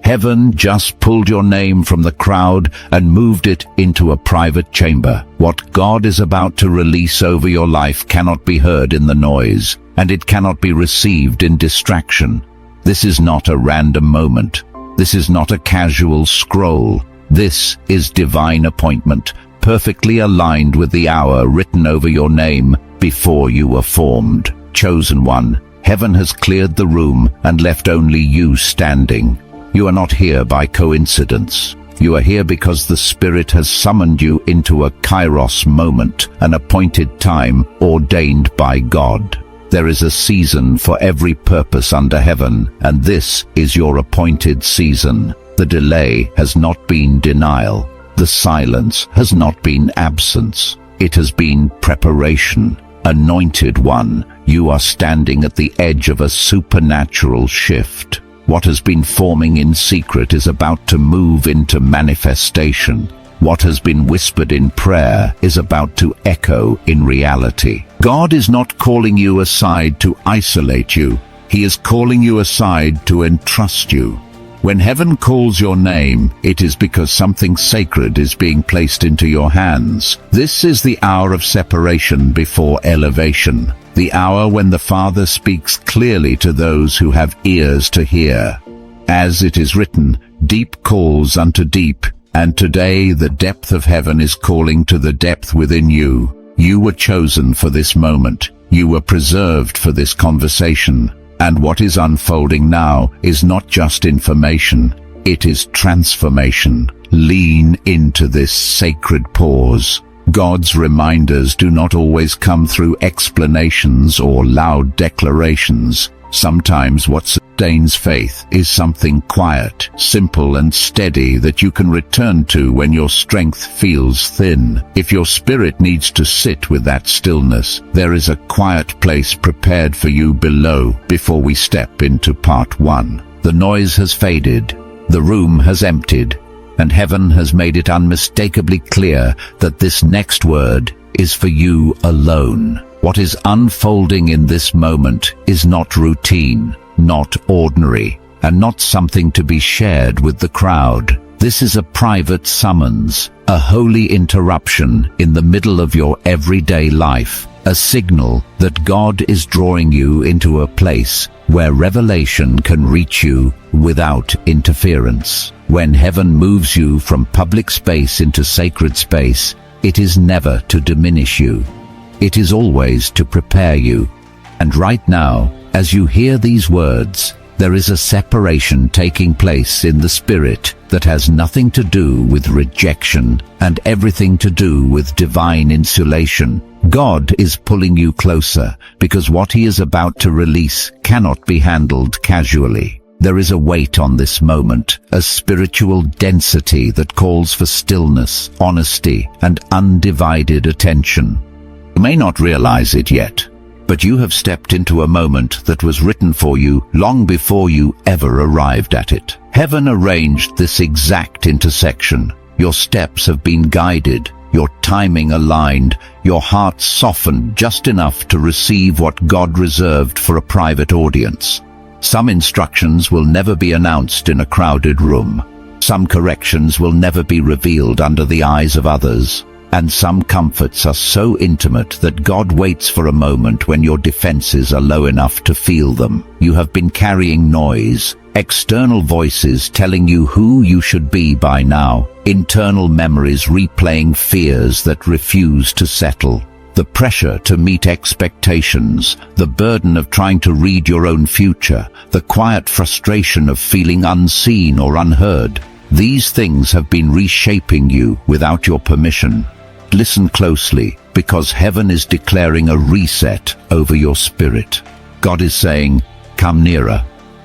Heaven just pulled your name from the crowd and moved it into a private chamber. What God is about to release over your life cannot be heard in the noise, and it cannot be received in distraction. This is not a random moment. This is not a casual scroll. This is divine appointment, perfectly aligned with the hour written over your name before you were formed. Chosen one, heaven has cleared the room and left only you standing. You are not here by coincidence. You are here because the Spirit has summoned you into a kairos moment, an appointed time ordained by God. There is a season for every purpose under heaven, and this is your appointed season. The delay has not been denial. The silence has not been absence. It has been preparation. Anointed one, you are standing at the edge of a supernatural shift. What has been forming in secret is about to move into manifestation. What has been whispered in prayer is about to echo in reality. God is not calling you aside to isolate you. He is calling you aside to entrust you. When heaven calls your name, it is because something sacred is being placed into your hands. This is the hour of separation before elevation. The hour when the Father speaks clearly to those who have ears to hear. As it is written, deep calls unto deep, and today the depth of heaven is calling to the depth within you. You were chosen for this moment. You were preserved for this conversation. And what is unfolding now is not just information, it is transformation. Lean into this sacred pause. God's reminders do not always come through explanations or loud declarations. Sometimes what sustains faith is something quiet, simple and steady that you can return to when your strength feels thin. If your spirit needs to sit with that stillness, there is a quiet place prepared for you below before we step into part 1. The noise has faded, the room has emptied, and heaven has made it unmistakably clear that this next word is for you alone. What is unfolding in this moment is not routine, not ordinary, and not something to be shared with the crowd. This is a private summons, a holy interruption in the middle of your everyday life, a signal that God is drawing you into a place where revelation can reach you without interference. When heaven moves you from public space into sacred space, it is never to diminish you. It is always to prepare you. And right now, as you hear these words, there is a separation taking place in the spirit that has nothing to do with rejection and everything to do with divine insulation. God is pulling you closer because what He is about to release cannot be handled casually. There is a weight on this moment, a spiritual density that calls for stillness, honesty, and undivided attention. You may not realize it yet, but you have stepped into a moment that was written for you long before you ever arrived at it. Heaven arranged this exact intersection. Your steps have been guided, your timing aligned, your heart softened just enough to receive what God reserved for a private audience. Some instructions will never be announced in a crowded room. Some corrections will never be revealed under the eyes of others. And some comforts are so intimate that God waits for a moment when your defenses are low enough to feel them. You have been carrying noise, external voices telling you who you should be by now, internal memories replaying fears that refuse to settle. The pressure to meet expectations, the burden of trying to read your own future, the quiet frustration of feeling unseen or unheard. These things have been reshaping you without your permission. Listen closely, because heaven is declaring a reset over your spirit. God is saying, come nearer,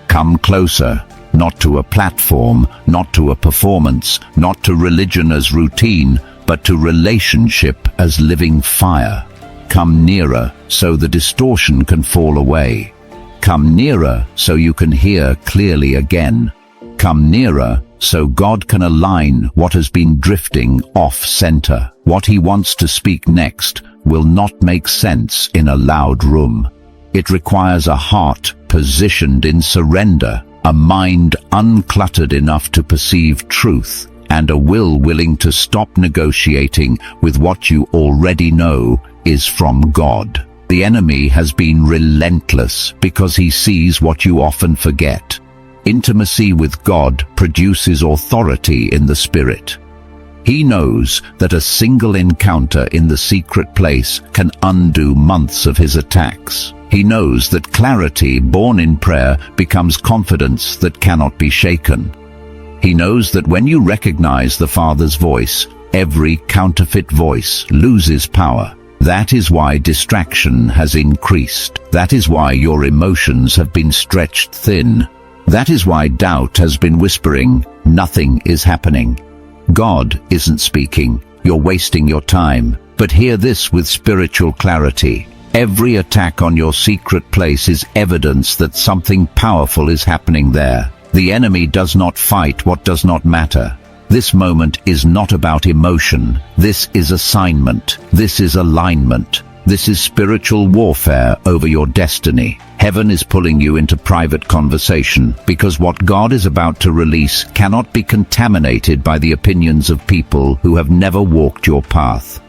come closer, not to a platform, not to a performance, not to religion as routine, but to relationship as living fire. Come nearer so the distortion can fall away. Come nearer so you can hear clearly again. Come nearer so God can align what has been drifting off-center. What He wants to speak next will not make sense in a loud room. It requires a heart positioned in surrender, a mind uncluttered enough to perceive truth, and a will willing to stop negotiating with what you already know is from God. The enemy has been relentless because he sees what you often forget. Intimacy with God produces authority in the spirit. He knows that a single encounter in the secret place can undo months of his attacks. He knows that clarity born in prayer becomes confidence that cannot be shaken. He knows that when you recognize the Father's voice, every counterfeit voice loses power. That is why distraction has increased. That is why your emotions have been stretched thin. That is why doubt has been whispering, "Nothing is happening." God isn't speaking. You're wasting your time. But hear this with spiritual clarity. Every attack on your secret place is evidence that something powerful is happening there. The enemy does not fight what does not matter. This moment is not about emotion. This is assignment. This is alignment. This is spiritual warfare over your destiny. Heaven is pulling you into private conversation because what God is about to release cannot be contaminated by the opinions of people who have never walked your path.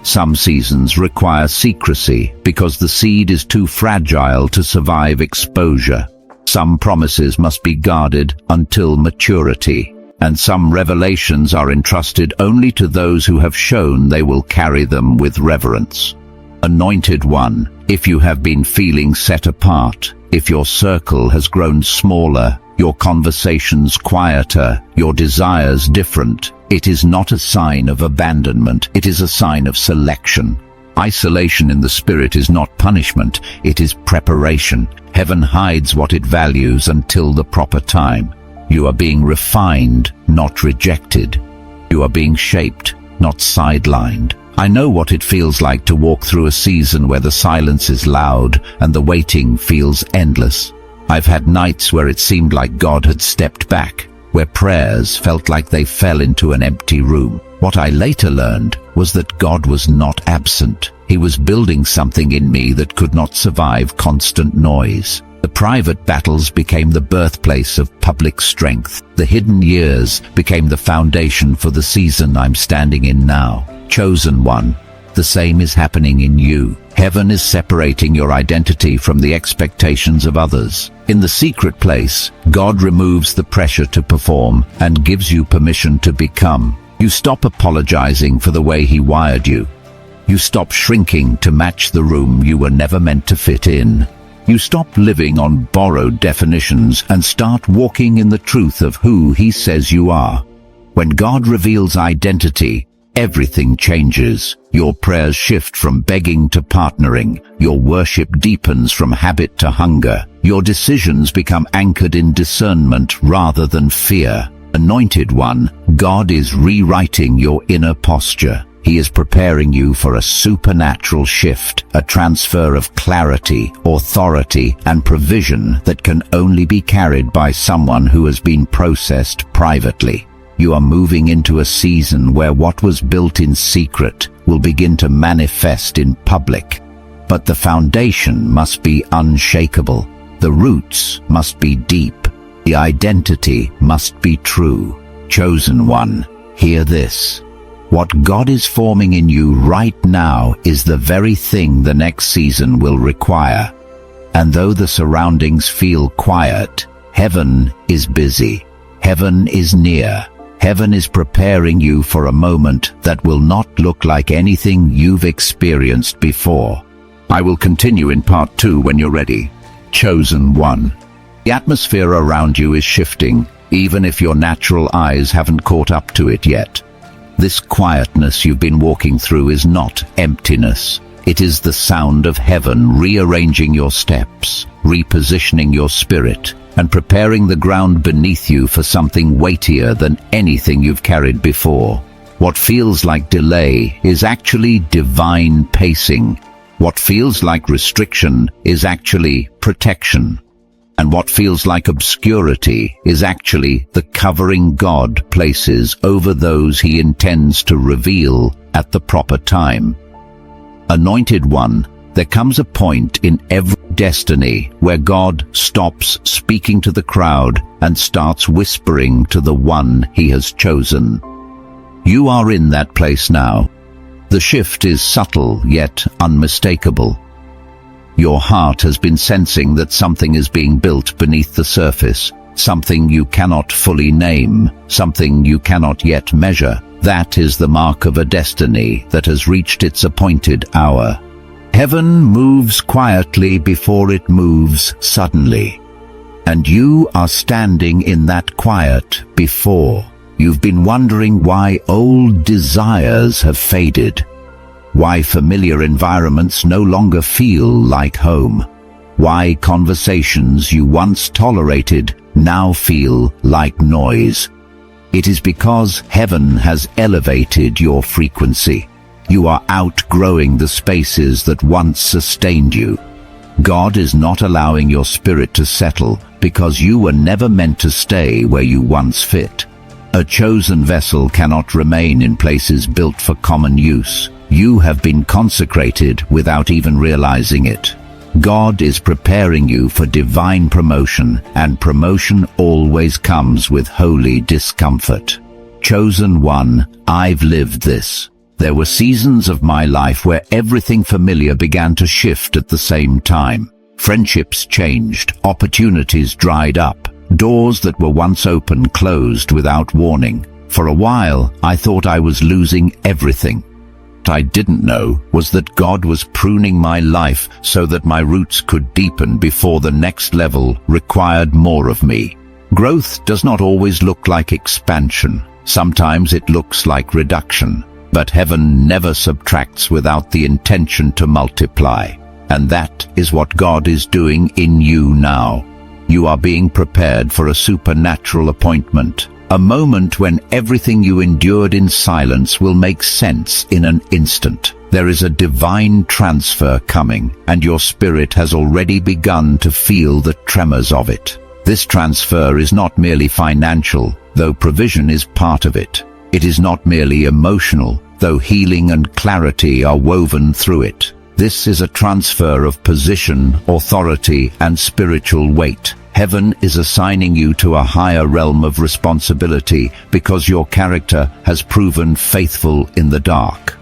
Some seasons require secrecy because the seed is too fragile to survive exposure. Some promises must be guarded until maturity, and some revelations are entrusted only to those who have shown they will carry them with reverence. Anointed one, if you have been feeling set apart, if your circle has grown smaller, your conversations quieter, your desires different, it is not a sign of abandonment, it is a sign of selection. Isolation in the spirit is not punishment, it is preparation. Heaven hides what it values until the proper time. You are being refined, not rejected. You are being shaped, not sidelined. I know what it feels like to walk through a season where the silence is loud and the waiting feels endless. I've had nights where it seemed like God had stepped back, where prayers felt like they fell into an empty room. What I later learned was that God was not absent. He was building something in me that could not survive constant noise. The private battles became the birthplace of public strength. The hidden years became the foundation for the season I'm standing in now. Chosen one, the same is happening in you. Heaven is separating your identity from the expectations of others. In the secret place, God removes the pressure to perform and gives you permission to become. You stop apologizing for the way He wired you. You stop shrinking to match the room you were never meant to fit in. You stop living on borrowed definitions and start walking in the truth of who He says you are. When God reveals identity, everything changes. Your prayers shift from begging to partnering. Your worship deepens from habit to hunger. Your decisions become anchored in discernment rather than fear. Anointed one, God is rewriting your inner posture. He is preparing you for a supernatural shift, a transfer of clarity, authority, and provision that can only be carried by someone who has been processed privately. You are moving into a season where what was built in secret will begin to manifest in public. But the foundation must be unshakable. The roots must be deep. The identity must be true. Chosen one, hear this. What God is forming in you right now is the very thing the next season will require. And though the surroundings feel quiet, heaven is busy. Heaven is near. Heaven is preparing you for a moment that will not look like anything you've experienced before. I will continue in part 2 when you're ready. Chosen one. The atmosphere around you is shifting, even if your natural eyes haven't caught up to it yet. This quietness you've been walking through is not emptiness. It is the sound of heaven rearranging your steps, repositioning your spirit, and preparing the ground beneath you for something weightier than anything you've carried before. What feels like delay is actually divine pacing. What feels like restriction is actually protection. And what feels like obscurity is actually the covering God places over those He intends to reveal at the proper time. Anointed one, There comes a point in every destiny where God stops speaking to the crowd and starts whispering to the one he has chosen. You are in that place now. The shift is subtle yet unmistakable. Your heart has been sensing that something is being built beneath the surface, something you cannot fully name, something you cannot yet measure. That is the mark of a destiny that has reached its appointed hour. Heaven moves quietly before it moves suddenly. And you are standing in that quiet before. You've been wondering why old desires have faded, why familiar environments no longer feel like home, why conversations you once tolerated now feel like noise. It is because heaven has elevated your frequency. You are outgrowing the spaces that once sustained you. God is not allowing your spirit to settle because you were never meant to stay where you once fit. A chosen vessel cannot remain in places built for common use. You have been consecrated without even realizing it. God is preparing you for divine promotion, and promotion always comes with holy discomfort. Chosen one, I've lived this. There were seasons of my life where everything familiar began to shift at the same time. Friendships changed, opportunities dried up, doors that were once open closed without warning. For a while, I thought I was losing everything. What I didn't know was that God was pruning my life so that my roots could deepen before the next level required more of me. Growth does not always look like expansion. Sometimes it looks like reduction. But heaven never subtracts without the intention to multiply. And that is what God is doing in you now. You are being prepared for a supernatural appointment, a moment when everything you endured in silence will make sense in an instant. There is a divine transfer coming, and your spirit has already begun to feel the tremors of it. This transfer is not merely financial, though provision is part of it. It is not merely emotional, though healing and clarity are woven through it. This is a transfer of position, authority, and spiritual weight. Heaven is assigning you to a higher realm of responsibility because your character has proven faithful in the dark.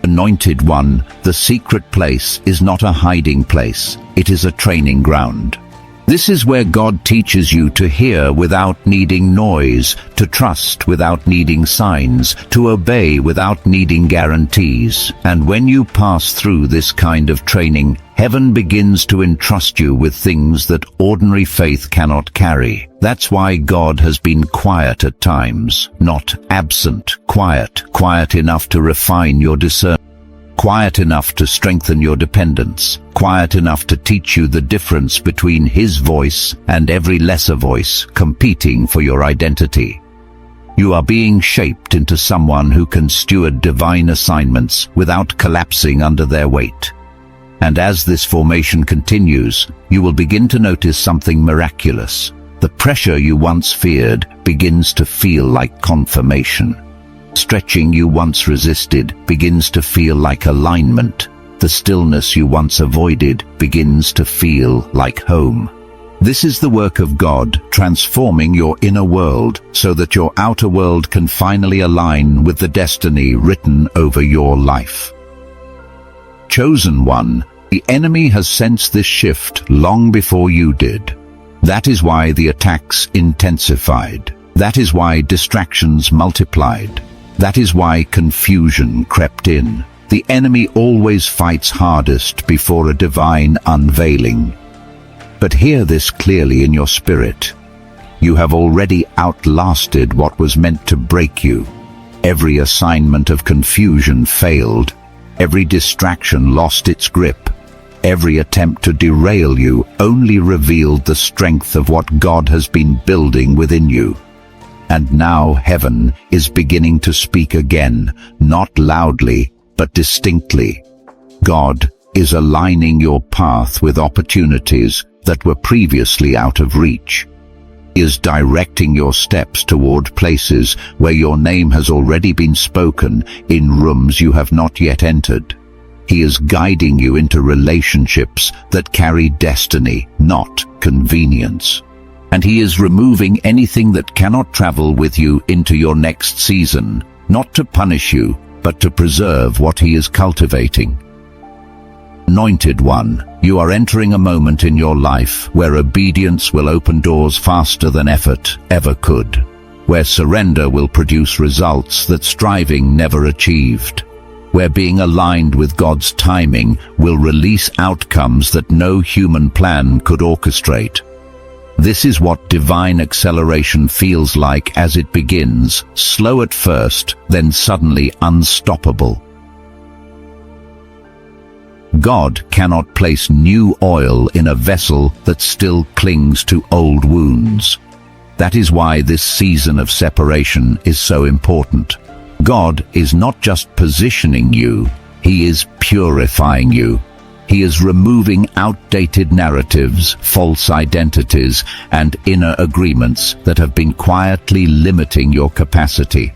Anointed one, the secret place is not a hiding place. It is a training ground. This is where God teaches you to hear without needing noise, to trust without needing signs, to obey without needing guarantees. And when you pass through this kind of training, heaven begins to entrust you with things that ordinary faith cannot carry. That's why God has been quiet at times, not absent, quiet enough to refine your discernment. Quiet enough to strengthen your dependence, quiet enough to teach you the difference between His voice and every lesser voice competing for your identity. You are being shaped into someone who can steward divine assignments without collapsing under their weight. And as this formation continues, you will begin to notice something miraculous. The pressure you once feared begins to feel like confirmation. Stretching you once resisted begins to feel like alignment. The stillness you once avoided begins to feel like home. This is the work of God, transforming your inner world so that your outer world can finally align with the destiny written over your life. Chosen one, the enemy has sensed this shift long before you did. That is why the attacks intensified. That is why distractions multiplied. That is why confusion crept in. The enemy always fights hardest before a divine unveiling. But hear this clearly in your spirit. You have already outlasted what was meant to break you. Every assignment of confusion failed. Every distraction lost its grip. Every attempt to derail you only revealed the strength of what God has been building within you. And now heaven is beginning to speak again, not loudly, but distinctly. God is aligning your path with opportunities that were previously out of reach. He is directing your steps toward places where your name has already been spoken, in rooms you have not yet entered. He is guiding you into relationships that carry destiny, not convenience. And He is removing anything that cannot travel with you into your next season, not to punish you, but to preserve what He is cultivating. Anointed one, you are entering a moment in your life where obedience will open doors faster than effort ever could, where surrender will produce results that striving never achieved, where being aligned with God's timing will release outcomes that no human plan could orchestrate. This is what divine acceleration feels like as it begins, slow at first, then suddenly unstoppable. God cannot place new oil in a vessel that still clings to old wounds. That is why this season of separation is so important. God is not just positioning you, He is purifying you. He is removing outdated narratives, false identities, and inner agreements that have been quietly limiting your capacity.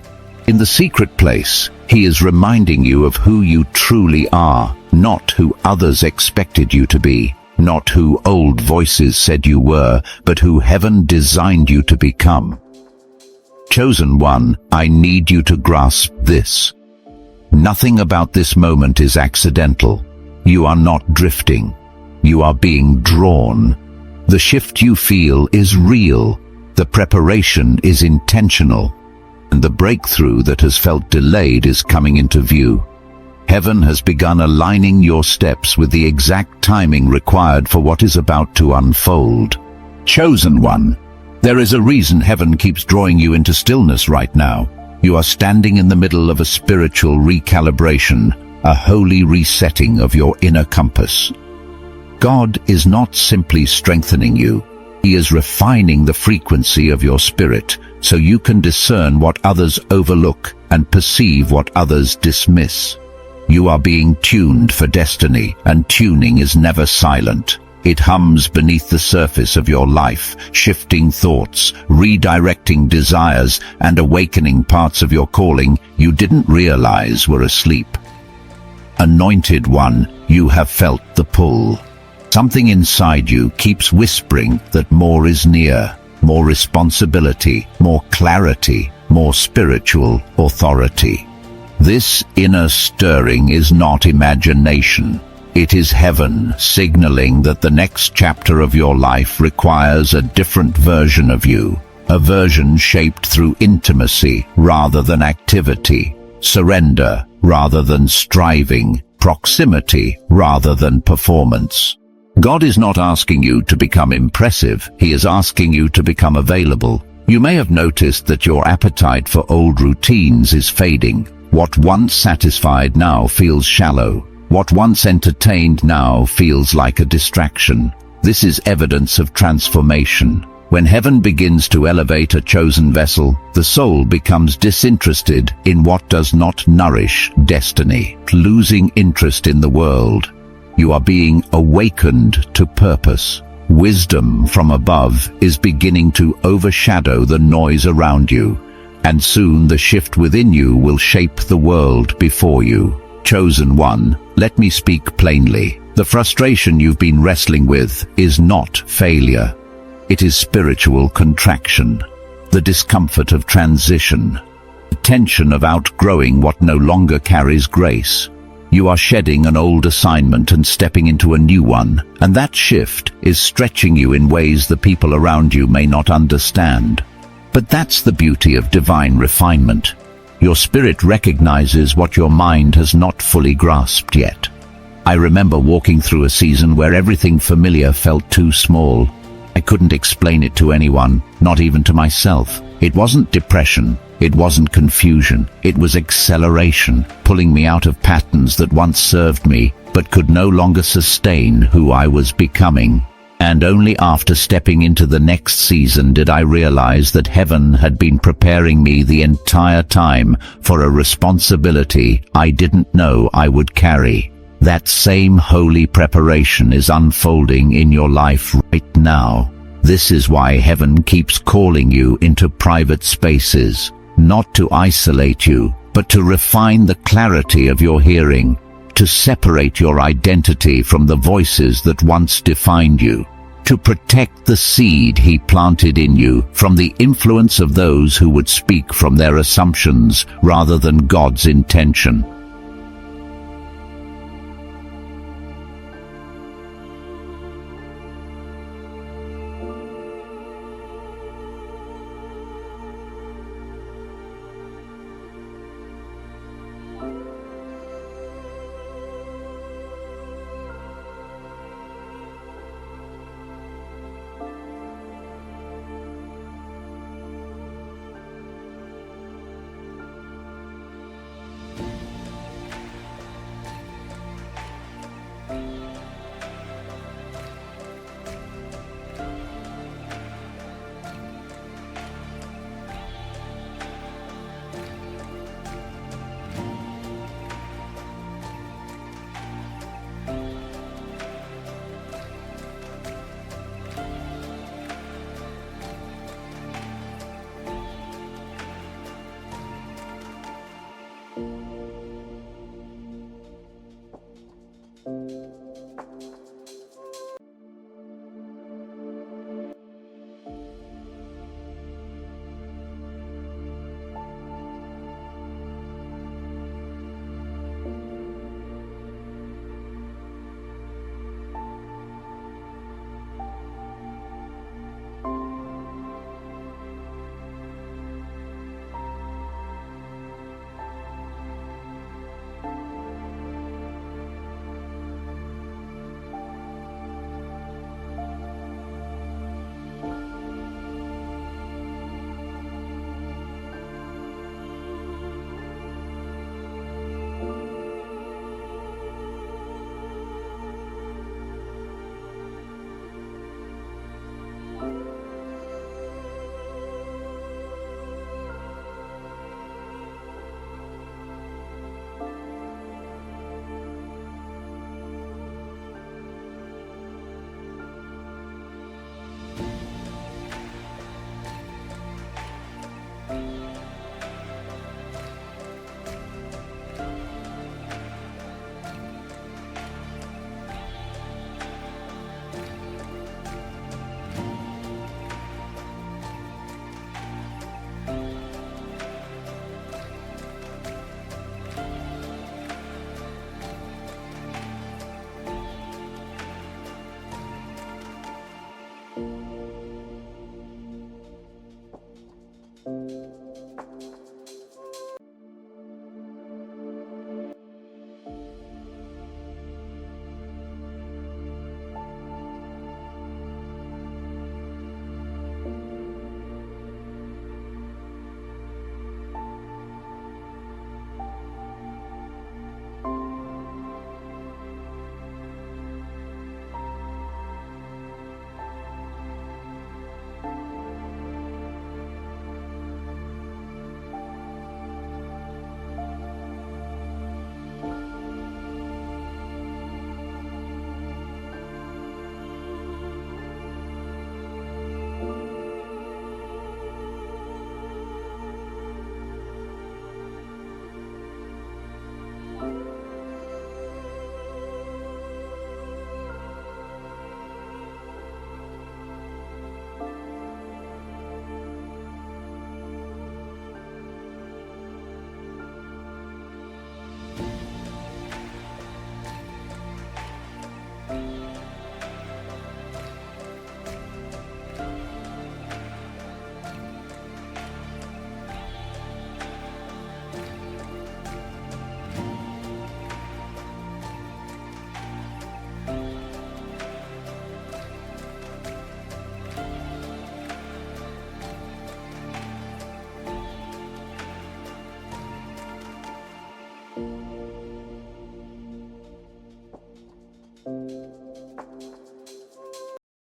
In the secret place, He is reminding you of who you truly are, not who others expected you to be, not who old voices said you were, but who heaven designed you to become. Chosen one, I need you to grasp this. Nothing about this moment is accidental. You are not drifting. You are being drawn. The shift you feel is real. The preparation is intentional. And the breakthrough that has felt delayed is coming into view. Heaven has begun aligning your steps with the exact timing required for what is about to unfold. Chosen one, there is a reason heaven keeps drawing you into stillness right now. You are standing in the middle of a spiritual recalibration, a holy resetting of your inner compass. God is not simply strengthening you. He is refining the frequency of your spirit so you can discern what others overlook and perceive what others dismiss. You are being tuned for destiny, and tuning is never silent. It hums beneath the surface of your life, shifting thoughts, redirecting desires, and awakening parts of your calling you didn't realize were asleep. Anointed one, you have felt the pull. Something inside you keeps whispering that more is near, more responsibility, more clarity, more spiritual authority. This inner stirring is not imagination. It is heaven signaling that the next chapter of your life requires a different version of you, a version shaped through intimacy rather than activity, surrender rather than striving, proximity rather than performance. God is not asking you to become impressive. He is asking you to become available. You may have noticed that your appetite for old routines is fading. What once satisfied now feels shallow. What once entertained now feels like a distraction. This is evidence of transformation. When heaven begins to elevate a chosen vessel, the soul becomes disinterested in what does not nourish destiny, losing interest in the world. You are being awakened to purpose. Wisdom from above is beginning to overshadow the noise around you, and soon the shift within you will shape the world before you. Chosen one, let me speak plainly. The frustration you've been wrestling with is not failure. It is spiritual contraction, the discomfort of transition, the tension of outgrowing what no longer carries grace. You are shedding an old assignment and stepping into a new one, and that shift is stretching you in ways the people around you may not understand. But that's the beauty of divine refinement. Your spirit recognizes what your mind has not fully grasped yet. I remember walking through a season where everything familiar felt too small. I couldn't explain it to anyone, not even to myself. It wasn't depression. It wasn't confusion. It was acceleration, pulling me out of patterns that once served me, but could no longer sustain who I was becoming. And only after stepping into the next season did I realize that heaven had been preparing me the entire time for a responsibility I didn't know I would carry. That same holy preparation is unfolding in your life right now. This is why heaven keeps calling you into private spaces, not to isolate you, but to refine the clarity of your hearing, to separate your identity from the voices that once defined you, to protect the seed He planted in you from the influence of those who would speak from their assumptions rather than God's intention.